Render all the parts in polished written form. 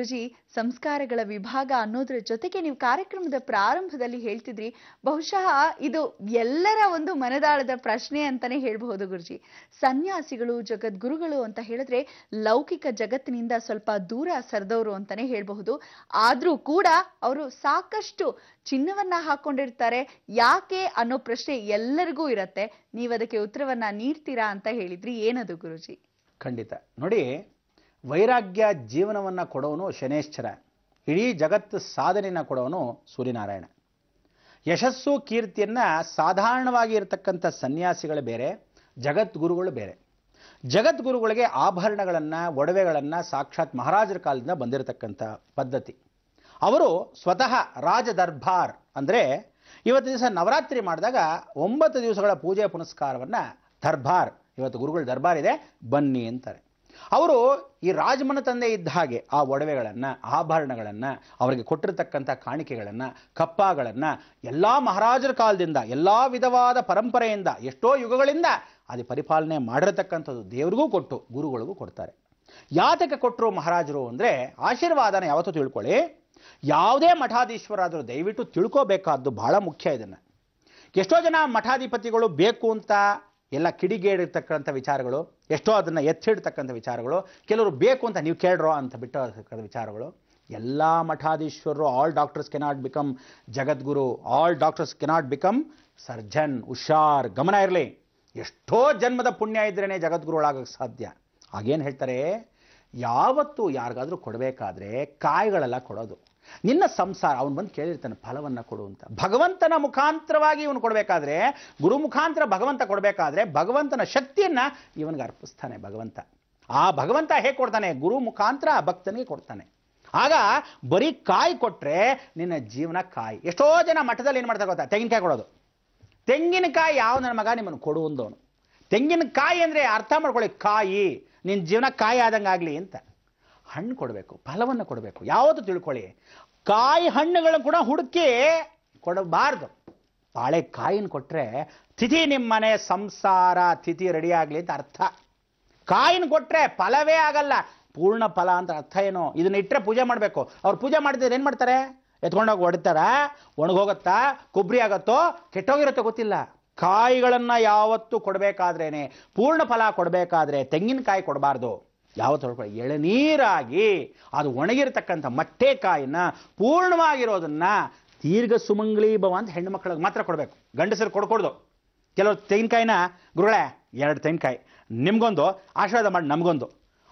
ಗುರುಜಿ, ಸಂಸ್ಕಾರಗಳ ವಿಭಾಗ ಅನ್ನೋದ್ರ ಜೊತೆಗೆ ನೀವು ಕಾರ್ಯಕ್ರಮದ ಪ್ರಾರಂಭದಲ್ಲಿ ಹೇಳ್ತಿದ್ರಿ, ಬಹುಶಃ ಇದು ಎಲ್ಲರ ಒಂದು ಮನದಾಳದ ಪ್ರಶ್ನೆ ಅಂತಾನೆ ಹೇಳ್ಬಹುದು ಗುರುಜಿ. ಸನ್ಯಾಸಿಗಳು ಜಗದ್ಗುರುಗಳು ಅಂತ ಹೇಳಿದ್ರೆ ಲೌಕಿಕ ಜಗತ್ತಿನಿಂದ ಸ್ವಲ್ಪ ದೂರ ಸರಿದವರು ಅಂತಾನೆ ಹೇಳ್ಬಹುದು. ಆದ್ರೂ ಕೂಡ ಅವರು ಸಾಕಷ್ಟು ಚಿನ್ನವನ್ನ ಹಾಕೊಂಡಿರ್ತಾರೆ. ಯಾಕೆ ಅನ್ನೋ ಪ್ರಶ್ನೆ ಎಲ್ಲರಿಗೂ ಇರತ್ತೆ. ನೀವು ಅದಕ್ಕೆ ಉತ್ತರವನ್ನ ನೀಡ್ತೀರಾ ಅಂತ ಹೇಳಿದ್ರಿ. ಏನದು ಗುರುಜಿ? ಖಂಡಿತ. ನೋಡಿ, ವೈರಾಗ್ಯ ಜೀವನವನ್ನು ಕೊಡೋನು ಶನೇಶ್ವರ, ಇಡೀ ಜಗತ್ತು ಸಾಧನೆಯನ್ನು ಕೊಡೋನು ಸೂರ್ಯನಾರಾಯಣ. ಯಶಸ್ಸು ಕೀರ್ತಿಯನ್ನು ಸಾಧಾರಣವಾಗಿ ಇರತಕ್ಕಂಥ ಸನ್ಯಾಸಿಗಳು ಬೇರೆ, ಜಗದ್ಗುರುಗಳು ಬೇರೆ. ಜಗದ್ಗುರುಗಳಿಗೆ ಆಭರಣಗಳನ್ನು, ಒಡವೆಗಳನ್ನು ಸಾಕ್ಷಾತ್ ಮಹಾರಾಜರ ಕಾಲದಿಂದ ಬಂದಿರತಕ್ಕಂಥ ಪದ್ಧತಿ. ಅವರು ಸ್ವತಃ ರಾಜ ದರ್ಬಾರ್ ಅಂದರೆ ಇವತ್ತು ದಿವಸ ನವರಾತ್ರಿ ಮಾಡಿದಾಗ 9 ದಿವಸಗಳ ಪೂಜೆ ಪುನಸ್ಕಾರವನ್ನು ದರ್ಬಾರ್, ಇವತ್ತು ಗುರುಗಳ ದರ್ಬಾರ್ ಇದೆ ಬನ್ನಿ ಅಂತಾರೆ. ಅವರು ಈ ರಾಜಮನ ತಂದೆ ಇದ್ದ ಹಾಗೆ ಆ ಒಡವೆಗಳನ್ನು, ಆಭರಣಗಳನ್ನು, ಅವರಿಗೆ ಕೊಟ್ಟಿರತಕ್ಕಂಥ ಕಾಣಿಕೆಗಳನ್ನು, ಕಪ್ಪಾಗಳನ್ನು ಎಲ್ಲ ಮಹಾರಾಜರ ಕಾಲದಿಂದ, ಎಲ್ಲ ವಿಧವಾದ ಪರಂಪರೆಯಿಂದ, ಎಷ್ಟೋ ಯುಗಗಳಿಂದ ಅದು ಪರಿಪಾಲನೆ ಮಾಡಿರತಕ್ಕಂಥದ್ದು ದೇವರಿಗೂ ಕೊಟ್ಟು ಗುರುಗಳಿಗೂ ಕೊಡ್ತಾರೆ. ಯಾತಕ್ಕೆ ಕೊಟ್ಟರು ಮಹಾರಾಜರು ಅಂದರೆ ಆಶೀರ್ವಾದನ ಯಾವತ್ತೂ ತಿಳ್ಕೊಳ್ಳಿ. ಯಾವುದೇ ಮಠಾಧೀಶ್ವರಾದರೂ ದಯವಿಟ್ಟು ತಿಳ್ಕೋಬೇಕಾದ್ದು ಬಹಳ ಮುಖ್ಯ. ಇದನ್ನು ಎಷ್ಟೋ ಜನ ಮಠಾಧಿಪತಿಗಳು ಬೇಕು ಅಂತ ಎಲ್ಲ ಕಿಡಿಗೇಡಿರ್ತಕ್ಕಂಥ ವಿಚಾರಗಳು, ಎಷ್ಟೋ ಅದನ್ನು ಎತ್ತಿಡ್ತಕ್ಕಂಥ ವಿಚಾರಗಳು, ಕೆಲವರು ಬೇಕು ಅಂತ ನೀವು ಕೇಳ್ರೋ ಅಂತ ಬಿಟ್ಟಿರ್ತಕ್ಕಂಥ ವಿಚಾರಗಳು. ಎಲ್ಲ ಮಠಾಧೀಶ್ವರರು, all doctors cannot become jagadguru, all doctors cannot become surgeon. ಹುಷಾರ್, ಗಮನ ಇರಲಿ. ಎಷ್ಟೋ ಜನ್ಮದ ಪುಣ್ಯ ಇದ್ರೇ ಜಗದ್ಗುರುಗಳಾಗಕ್ಕೆ ಸಾಧ್ಯ. ಹಾಗೇನು ಹೇಳ್ತಾರೆ, ಯಾವತ್ತು ಯಾರಿಗಾದ್ರೂ ಕೊಡಬೇಕಾದ್ರೆ ಕಾಯಿಗಳೆಲ್ಲ ಕೊಡೋದು. ನಿನ್ನ ಸಂಸಾರ, ಅವನು ಬಂದು ಕೇಳಿರ್ತಾನೆ ಫಲವನ್ನು ಕೊಡು ಅಂತ. ಭಗವಂತನ ಮುಖಾಂತರವಾಗಿ ಇವನು ಕೊಡಬೇಕಾದ್ರೆ, ಗುರು ಮುಖಾಂತರ ಭಗವಂತ ಕೊಡಬೇಕಾದ್ರೆ ಭಗವಂತನ ಶಕ್ತಿಯನ್ನು ಇವನಿಗೆ ಅರ್ಪಿಸ್ತಾನೆ ಭಗವಂತ. ಆ ಭಗವಂತ ಹೇಗೆ ಕೊಡ್ತಾನೆ? ಗುರು ಮುಖಾಂತರ ಭಕ್ತನಿಗೆ ಕೊಡ್ತಾನೆ. ಆಗ ಬರೀ ಕಾಯಿ ಕೊಟ್ಟರೆ ನಿನ್ನ ಜೀವನ ಕಾಯಿ. ಎಷ್ಟೋ ಜನ ಮಠದಲ್ಲಿ ಏನು ಮಾಡ್ತಾರೆ ಗೊತ್ತಾ? ತೆಂಗಿನಕಾಯಿ ಕೊಡೋದು. ತೆಂಗಿನಕಾಯಿ ಯಾವ ನನ್ನ ಮಗ ನಿಮ್ಮನ್ನು ಕೊಡು ಅಂದವನು. ತೆಂಗಿನಕಾಯಿ ಅಂದರೆ ಅರ್ಥ ಮಾಡ್ಕೊಳ್ಳಿ, ಕಾಯಿ, ನಿನ್ನ ಜೀವನ ಕಾಯಿ ಆದಂಗೆ ಆಗಲಿ ಅಂತ. ಹಣ್ಣು ಕೊಡಬೇಕು, ಫಲವನ್ನು ಕೊಡಬೇಕು. ಯಾವುದು ತಿಳ್ಕೊಳ್ಳಿ, ಕಾಯಿ ಹಣ್ಣುಗಳನ್ನು ಕೂಡ ಹುಡುಕಿ ಕೊಡಬಾರ್ದು. ಬಾಳೆಕಾಯಿನ ಕೊಟ್ಟರೆ ತಿಥಿ, ನಿಮ್ಮ ಮನೆ ಸಂಸಾರ ತಿಥಿ ರೆಡಿ ಆಗಲಿ ಅಂತ ಅರ್ಥ. ಕಾಯಿನ ಕೊಟ್ಟರೆ ಫಲವೇ ಆಗಲ್ಲ, ಪೂರ್ಣ ಫಲ ಅಂತ ಅರ್ಥ ಏನು? ಇದನ್ನ ಇಟ್ಟರೆ ಪೂಜೆ ಮಾಡಬೇಕು. ಅವ್ರು ಪೂಜೆ ಮಾಡಿದ್ರೆ ಏನು ಮಾಡ್ತಾರೆ? ಎತ್ಕೊಂಡೋಗಿ ಹೊಡಿತಾರ, ಒಣಗೋಗುತ್ತಾ, ಕೊಬ್ಬರಿ ಆಗತ್ತೋ, ಕೆಟ್ಟೋಗಿರುತ್ತೋ ಗೊತ್ತಿಲ್ಲ. ಕಾಯಿಗಳನ್ನು ಯಾವತ್ತು ಕೊಡಬೇಕಾದ್ರೇನೆ, ಪೂರ್ಣ ಫಲ ಕೊಡಬೇಕಾದ್ರೆ ತೆಂಗಿನಕಾಯಿ ಕೊಡಬಾರ್ದು. ಯಾವತ್ತು ಹೊಡ್ಕೊಳ್ಳಿ, ಎಳನೀರಾಗಿ ಅದು ಒಣಗಿರ್ತಕ್ಕಂಥ ಮಟ್ಟೆಕಾಯಿನ ಪೂರ್ಣವಾಗಿರೋದನ್ನ ದೀರ್ಘ ಸುಮಂಗಲಿ ಭವ ಅಂತ ಹೆಣ್ಣು ಮಕ್ಕಳಿಗೆ ಮಾತ್ರ ಕೊಡಬೇಕು. ಗಂಡಸರು ಕೊಡ್ಕೊಡ್ದು. ಕೆಲವರು ತೆಂಗಿನಕಾಯಿನ, ಗುರುಗಳೇ 2 ತೆಂಗಿನಕಾಯಿ ನಿಮ್ಗೊಂದು, ಆಶೀರ್ವಾದ ಮಾಡಿ ನಮಗೊಂದು.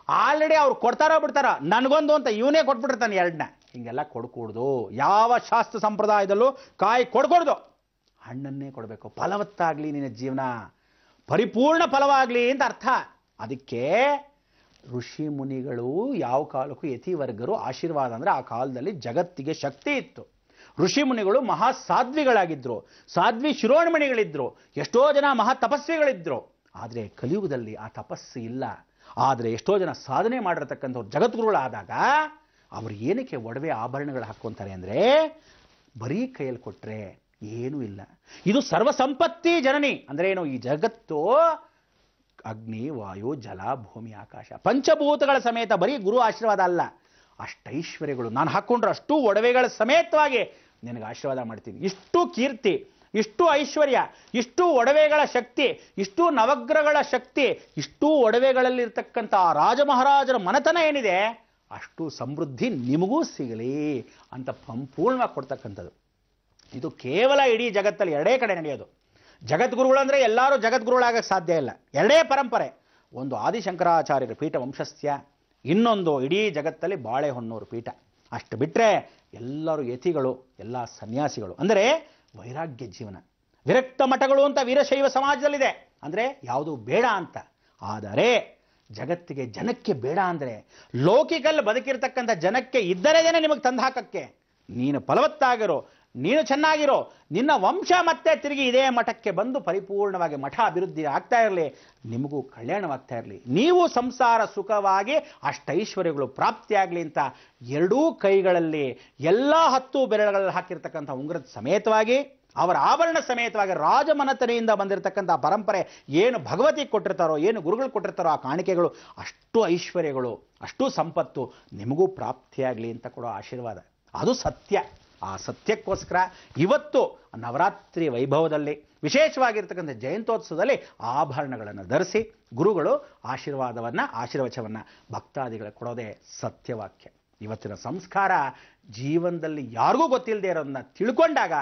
ಆಲ್ರೆಡಿ ಅವ್ರು ಕೊಡ್ತಾರೋ ಬಿಡ್ತಾರ, ನನಗೊಂದು ಅಂತ ಇವನೇ ಕೊಟ್ಬಿಟ್ಟಿರ್ತಾನೆ 2ನ. ಹಿಂಗೆಲ್ಲ ಕೊಡ್ಕೂಡ್ದು. ಯಾವ ಶಾಸ್ತ್ರ ಸಂಪ್ರದಾಯದಲ್ಲೂ ಕಾಯಿ ಕೊಡ್ಕೊಡ್ದು. ಹಣ್ಣನ್ನೇ ಕೊಡಬೇಕು. ಫಲವತ್ತಾಗಲಿ ನಿನ್ನ ಜೀವನ, ಪರಿಪೂರ್ಣ ಫಲವಾಗಲಿ ಅಂತ ಅರ್ಥ. ಅದಕ್ಕೆ ಋಷಿ ಮುನಿಗಳು ಯಾವ ಕಾಲಕ್ಕೂ ಯತಿವರ್ಗರು ಆಶೀರ್ವಾದ ಅಂದರೆ ಆ ಕಾಲದಲ್ಲಿ ಜಗತ್ತಿಗೆ ಶಕ್ತಿ ಇತ್ತು. ಋಷಿ ಮುನಿಗಳು ಮಹಾ ಸಾಧ್ವಿಗಳಾಗಿದ್ದರು, ಸಾಧ್ವಿ ಶಿರೋಮಣಿಗಳಿದ್ರು, ಎಷ್ಟೋ ಜನ ಮಹಾ ತಪಸ್ವಿಗಳಿದ್ರು. ಆದರೆ ಕಲಿಯುಗದಲ್ಲಿ ಆ ತಪಸ್ಸು ಇಲ್ಲ. ಆದರೆ ಎಷ್ಟೋ ಜನ ಸಾಧನೆ ಮಾಡಿರತಕ್ಕಂಥವ್ರು ಜಗದ್ಗುರುಗಳಾದಾಗ ಅವರು ಏನಕ್ಕೆ ಒಡವೆ ಆಭರಣಗಳು ಹಾಕ್ಕೊಂತಾರೆ ಅಂದರೆ, ಬರೀ ಕೈಯಲ್ಲಿ ಕೊಟ್ಟರೆ ಏನೂ ಇಲ್ಲ. ಇದು ಸರ್ವಸಂಪತ್ತಿ ಜನನಿ ಅಂದರೆ ಏನು? ಈ ಜಗತ್ತು ಅಗ್ನಿ, ವಾಯು, ಜಲ, ಭೂಮಿ, ಆಕಾಶ, ಪಂಚಭೂತಗಳ ಸಮೇತ. ಬರೀ ಗುರು ಆಶೀರ್ವಾದ ಅಲ್ಲ, ಅಷ್ಟೈಶ್ವರ್ಯಗಳು ನಾನು ಹಾಕ್ಕೊಂಡ್ರೆ ಅಷ್ಟು ಒಡವೆಗಳ ಸಮೇತವಾಗಿ ನಿನಗೆ ಆಶೀರ್ವಾದ ಮಾಡ್ತೀನಿ. ಇಷ್ಟು ಕೀರ್ತಿ, ಇಷ್ಟು ಐಶ್ವರ್ಯ, ಇಷ್ಟು ಒಡವೆಗಳ ಶಕ್ತಿ, ಇಷ್ಟು ನವಗ್ರಹಗಳ ಶಕ್ತಿ, ಇಷ್ಟು ಒಡವೆಗಳಲ್ಲಿರ್ತಕ್ಕಂಥ ರಾಜಮಹಾರಾಜರ ಮನತನ ಏನಿದೆ ಅಷ್ಟು ಸಮೃದ್ಧಿ ನಿಮಗೂ ಸಿಗಲಿ ಅಂತ ಸಂಪೂರ್ಣವಾಗಿ ಕೊಡ್ತಕ್ಕಂಥದ್ದು. ಇದು ಕೇವಲ ಇಡೀ ಜಗತ್ತಲ್ಲಿ 2 ಕಡೆ ನಡೆಯೋದು. ಜಗದ್ಗುರುಗಳು ಅಂದರೆ ಎಲ್ಲರೂ ಜಗದ್ಗುರುಗಳಾಗಕ್ಕೆ ಸಾಧ್ಯ ಇಲ್ಲ. 2 ಪರಂಪರೆ. ಒಂದು ಆದಿಶಂಕರಾಚಾರ್ಯರ ಪೀಠ ವಂಶಸ್ಯ, ಇನ್ನೊಂದು ಇಡೀ ಜಗತ್ತಲ್ಲಿ ಬಾಳೆಹೊನ್ನೂರು ಪೀಠ. ಅಷ್ಟು ಬಿಟ್ಟರೆ ಎಲ್ಲರೂ ಯತಿಗಳು, ಎಲ್ಲ ಸನ್ಯಾಸಿಗಳು. ಅಂದರೆ ವೈರಾಗ್ಯ ಜೀವನ. ವಿರಕ್ತ ಮಠಗಳು ಅಂತ ವೀರಶೈವ ಸಮಾಜದಲ್ಲಿದೆ, ಅಂದರೆ ಯಾವುದು ಬೇಡ ಅಂತ. ಆದರೆ ಜಗತ್ತಿಗೆ, ಜನಕ್ಕೆ ಬೇಡ ಅಂದರೆ, ಲೌಕಿಕಲ್ಲಿ ಬದುಕಿರ್ತಕ್ಕಂಥ ಜನಕ್ಕೆ ಇದ್ದರೆ ನಿಮಗೆ ತಂದು ಹಾಕಕ್ಕೆ. ನೀನು ಫಲವತ್ತಾಗಿರೋ, ನೀನು ಚೆನ್ನಾಗಿರೋ, ನಿನ್ನ ವಂಶ ಮತ್ತೆ ತಿರುಗಿ ಇದೇ ಮಠಕ್ಕೆ ಬಂದು ಪರಿಪೂರ್ಣವಾಗಿ ಮಠ ಅಭಿವೃದ್ಧಿ ಆಗ್ತಾ ಇರಲಿ, ನಿಮಗೂ ಕಲ್ಯಾಣವಾಗ್ತಾ ಇರಲಿ, ನೀವು ಸಂಸಾರ ಸುಖವಾಗಿ ಅಷ್ಟೈಶ್ವರ್ಯಗಳು ಪ್ರಾಪ್ತಿಯಾಗಲಿ ಅಂತ 2 ಕೈಗಳಲ್ಲಿ ಎಲ್ಲ 10 ಬೆರಳುಗಳಲ್ಲಿ ಹಾಕಿರ್ತಕ್ಕಂಥ ಉಂಗುರದ ಸಮೇತವಾಗಿ ಅವರ ಆಭರಣ ಸಮೇತವಾಗಿ ರಾಜಮನೆತನೆಯಿಂದ ಬಂದಿರತಕ್ಕಂಥ ಪರಂಪರೆ ಏನು ಭಗವತಿ ಕೊಟ್ಟಿರ್ತಾರೋ, ಏನು ಗುರುಗಳು ಕೊಟ್ಟಿರ್ತಾರೋ ಆ ಕಾಣಿಕೆಗಳು, ಅಷ್ಟು ಐಶ್ವರ್ಯಗಳು, ಅಷ್ಟು ಸಂಪತ್ತು ನಿಮಗೂ ಪ್ರಾಪ್ತಿಯಾಗಲಿ ಅಂತ ಕೊಡೋ ಆಶೀರ್ವಾದ. ಅದು ಸತ್ಯ. ಆ ಸತ್ಯಕ್ಕೋಸ್ಕರ ಇವತ್ತು ನವರಾತ್ರಿ ವೈಭವದಲ್ಲಿ, ವಿಶೇಷವಾಗಿರ್ತಕ್ಕಂಥ ಜಯಂತ್ಯೋತ್ಸವದಲ್ಲಿ ಆಭರಣಗಳನ್ನು ಧರಿಸಿ ಗುರುಗಳು ಆಶೀರ್ವಚನವನ್ನು ಭಕ್ತಾದಿಗಳಿಗೆ ಕೊಡೋದೇ ಸತ್ಯವಾಕ್ಯ. ಇವತ್ತಿನ ಸಂಸ್ಕಾರ ಜೀವನದಲ್ಲಿ ಯಾರಿಗೂ ಗೊತ್ತಿಲ್ಲದೆ ಇರೋದನ್ನ ತಿಳ್ಕೊಂಡಾಗ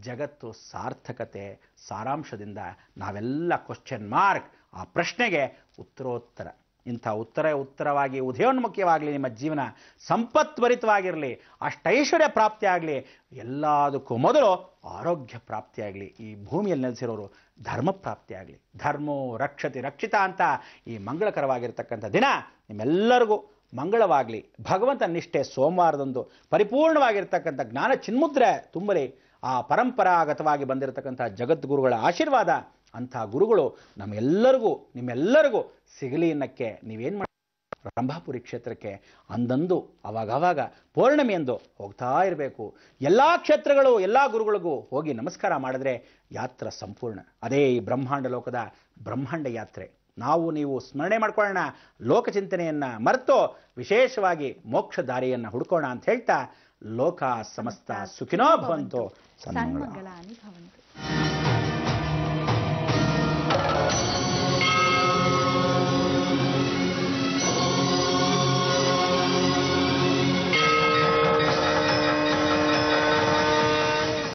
ಜಗತ್ತು ಸಾರ್ಥಕತೆ ಸಾರಾಂಶದಿಂದ ನಾವೆಲ್ಲ ಕ್ವಶನ್ ಮಾರ್ಕ್, ಆ ಪ್ರಶ್ನೆಗೆ ಉತ್ತರೋತ್ತರ. ಇಂಥ ಉತ್ತರವಾಗಿ ಉದಯೋನ್ಮುಖ್ಯವಾಗಲಿ, ನಿಮ್ಮ ಜೀವನ ಸಂಪತ್ವರಿತವಾಗಿರಲಿ, ಅಷ್ಟೈಶ್ವರ್ಯ ಪ್ರಾಪ್ತಿ ಆಗಲಿ, ಎಲ್ಲದಕ್ಕೂ ಮೊದಲು ಆರೋಗ್ಯ ಪ್ರಾಪ್ತಿಯಾಗಲಿ, ಈ ಭೂಮಿಯಲ್ಲಿ ನೆಲೆಸಿರೋರು ಧರ್ಮ ಪ್ರಾಪ್ತಿಯಾಗಲಿ. ಧರ್ಮೋ ರಕ್ಷತಿ ರಕ್ಷಿತ ಅಂತ ಈ ಮಂಗಳಕರವಾಗಿರ್ತಕ್ಕಂಥ ದಿನ ನಿಮ್ಮೆಲ್ಲರಿಗೂ ಮಂಗಳವಾಗಲಿ. ಭಗವಂತ ನಿಷ್ಠೆ ಸೋಮವಾರದಂದು ಪರಿಪೂರ್ಣವಾಗಿರ್ತಕ್ಕಂಥ ಜ್ಞಾನ ಚಿನ್ಮುದ್ರೆ ತುಂಬಲಿ. ಆ ಪರಂಪರಾಗತವಾಗಿ ಬಂದಿರತಕ್ಕಂಥ ಜಗದ್ಗುರುಗಳ ಆಶೀರ್ವಾದ, ಅಂಥ ಗುರುಗಳು ನಮ್ಮೆಲ್ಲರಿಗೂ ನಿಮ್ಮೆಲ್ಲರಿಗೂ ಸಿಗಲಿ ಅನ್ನಕ್ಕೆ ನೀವೇನು ಮಾಡಿ ರಂಭಾಪುರಿ ಕ್ಷೇತ್ರಕ್ಕೆ ಅಂದಂದು ಅವಾಗವಾಗ ಪೌರ್ಣಮಿಯಂದು ಹೋಗ್ತಾ ಇರಬೇಕು. ಎಲ್ಲ ಕ್ಷೇತ್ರಗಳು ಎಲ್ಲ ಗುರುಗಳಿಗೂ ಹೋಗಿ ನಮಸ್ಕಾರ ಮಾಡಿದ್ರೆ ಯಾತ್ರಾ ಸಂಪೂರ್ಣ. ಅದೇ ಈ ಬ್ರಹ್ಮಾಂಡ ಲೋಕದ ಬ್ರಹ್ಮಾಂಡ ಯಾತ್ರೆ. ನಾವು ನೀವು ಸ್ಮರಣೆ ಮಾಡ್ಕೊಳ್ಳೋಣ, ಲೋಕಚಿಂತನೆಯನ್ನು ಮರೆತು ವಿಶೇಷವಾಗಿ ಮೋಕ್ಷ ದಾರಿಯನ್ನು ಹುಡುಕೋಣ ಅಂತ ಹೇಳ್ತಾ, ಲೋಕ ಸಮಸ್ತ ಸುಖಿನೋ ಭವಂತು. ಸನ್ಮಂಗಳ ಅನುಭವನ